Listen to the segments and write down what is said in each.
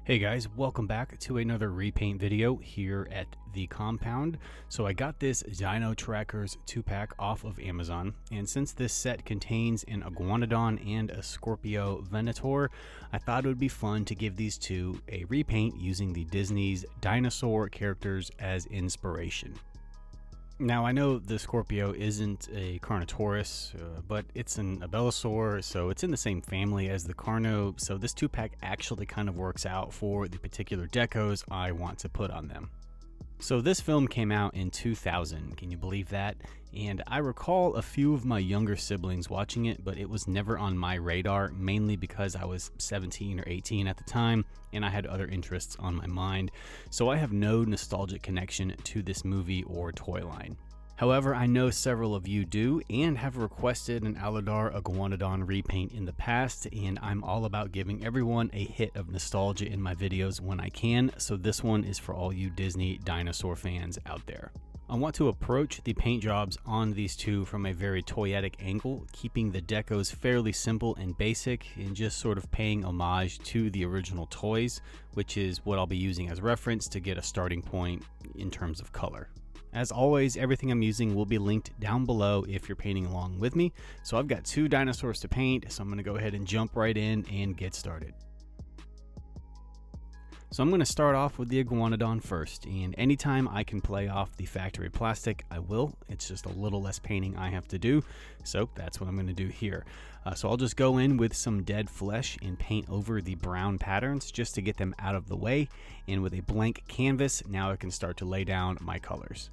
Hey guys, welcome back to another repaint video here at the compound. So I got this Dino Trackers 2-pack off of Amazon, and since this set contains an Iguanodon and a Skorpiovenator, I thought it would be fun to give these two a repaint using the Disney's Dinosaur characters as inspiration. Now, I know the Scorpio isn't a Carnotaurus, but it's an Abelisaur, so it's in the same family as the Carno, so this 2-pack actually kind of works out for the particular decos I want to put on them. So this film came out in 2000, can you believe that? And I recall a few of my younger siblings watching it, but it was never on my radar, mainly because I was 17 or 18 at the time, and I had other interests on my mind, so I have no nostalgic connection to this movie or toy line. However, I know several of you do and have requested an Aladar Iguanodon repaint in the past, and I'm all about giving everyone a hit of nostalgia in my videos when I can, so this one is for all you Disney dinosaur fans out there. I want to approach the paint jobs on these two from a very toyetic angle, keeping the decos fairly simple and basic and just sort of paying homage to the original toys, which is what I'll be using as reference to get a starting point in terms of color. As always, everything I'm using will be linked down below if you're painting along with me. So I've got two dinosaurs to paint, so I'm going to go ahead and jump right in and get started. So I'm going to start off with the Iguanodon first, and anytime I can play off the factory plastic, I will. It's just a little less painting I have to do, so that's what I'm going to do here. So I'll just go in with some dead flesh and paint over the brown patterns just to get them out of the way, and with a blank canvas, now I can start to lay down my colors.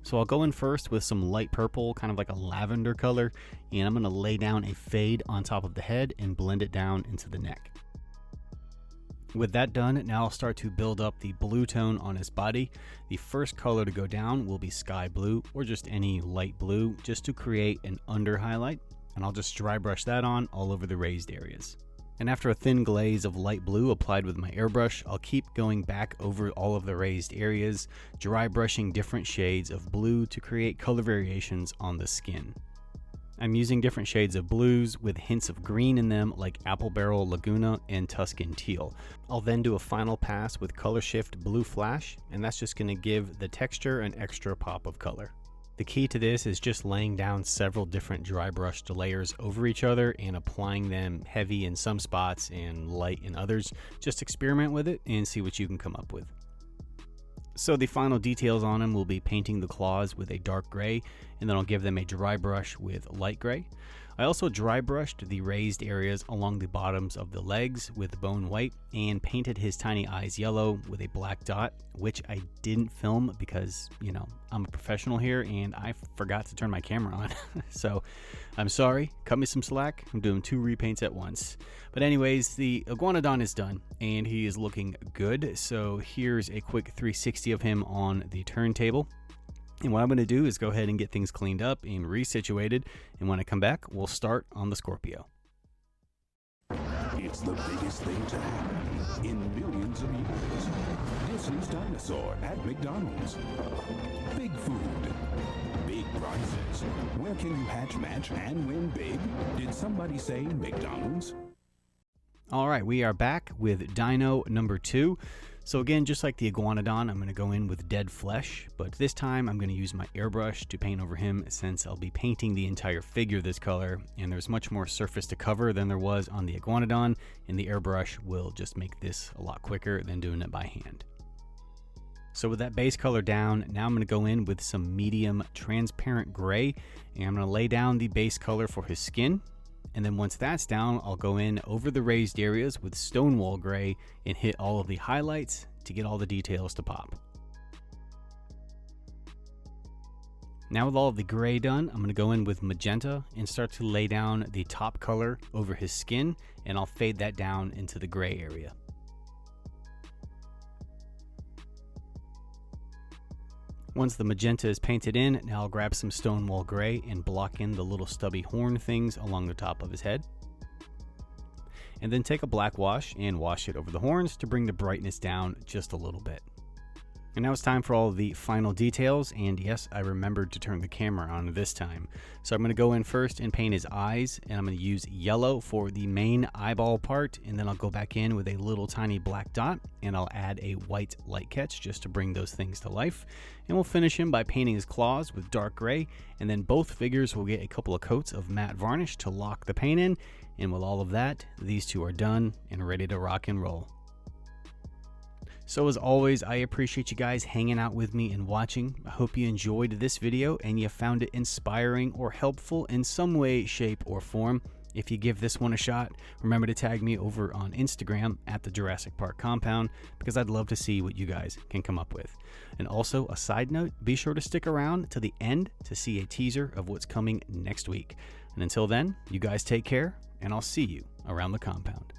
So I'll go in first with some light purple, kind of like a lavender color, and I'm going to lay down a fade on top of the head and blend it down into the neck. With that done, now I'll start to build up the blue tone on his body. The first color to go down will be sky blue, or just any light blue, just to create an under highlight, and I'll just dry brush that on all over the raised areas. And after a thin glaze of light blue applied with my airbrush, I'll keep going back over all of the raised areas, dry brushing different shades of blue to create color variations on the skin. I'm using different shades of blues with hints of green in them, like Apple Barrel Laguna and Tuscan Teal. I'll then do a final pass with Color Shift Blue Flash, and that's just going to give the texture an extra pop of color. The key to this is just laying down several different dry brushed layers over each other and applying them heavy in some spots and light in others. Just experiment with it and see what you can come up with. So the final details on him will be painting the claws with a dark gray, and then I'll give them a dry brush with light gray. I also dry brushed the raised areas along the bottoms of the legs with bone white and painted his tiny eyes yellow with a black dot, which I didn't film because, you know, I'm a professional here and I forgot to turn my camera on. So I'm sorry, cut me some slack. I'm doing two repaints at once. But anyways, the Iguanodon is done and he is looking good. So here's a quick 360 of him on the turntable. And what I'm going to do is go ahead and get things cleaned up and resituated, and when I come back, we'll start on the Scorpio. It's the biggest thing to happen in millions of years. Disney's Dinosaur at McDonald's. Big food, big prizes. Where can you hatch, match, and win big? Did somebody say McDonald's? Alright, we are back with Dino number 2. So again, just like the Iguanodon, I'm going to go in with dead flesh, but this time I'm going to use my airbrush to paint over him since I'll be painting the entire figure this color, and there's much more surface to cover than there was on the Iguanodon, and the airbrush will just make this a lot quicker than doing it by hand. So with that base color down, now I'm going to go in with some medium transparent gray, and I'm going to lay down the base color for his skin. And then once that's down, I'll go in over the raised areas with Stonewall Gray and hit all of the highlights to get all the details to pop. Now with all of the gray done, I'm going to go in with magenta and start to lay down the top color over his skin, and I'll fade that down into the gray area. Once the magenta is painted in, now I'll grab some Stonewall Gray and block in the little stubby horn things along the top of his head. And then take a black wash and wash it over the horns to bring the brightness down just a little bit. And now it's time for all the final details, and yes, I remembered to turn the camera on this time. So I'm going to go in first and paint his eyes, and I'm going to use yellow for the main eyeball part, and then I'll go back in with a little tiny black dot, and I'll add a white light catch just to bring those things to life. And we'll finish him by painting his claws with dark gray, and then both figures will get a couple of coats of matte varnish to lock the paint in, and with all of that, these two are done and ready to rock and roll. So as always, I appreciate you guys hanging out with me and watching. I hope you enjoyed this video and you found it inspiring or helpful in some way, shape, or form. If you give this one a shot, remember to tag me over on Instagram at the Jurassic Park Compound, because I'd love to see what you guys can come up with. And also, a side note, be sure to stick around to the end to see a teaser of what's coming next week. And until then, you guys take care, and I'll see you around the compound.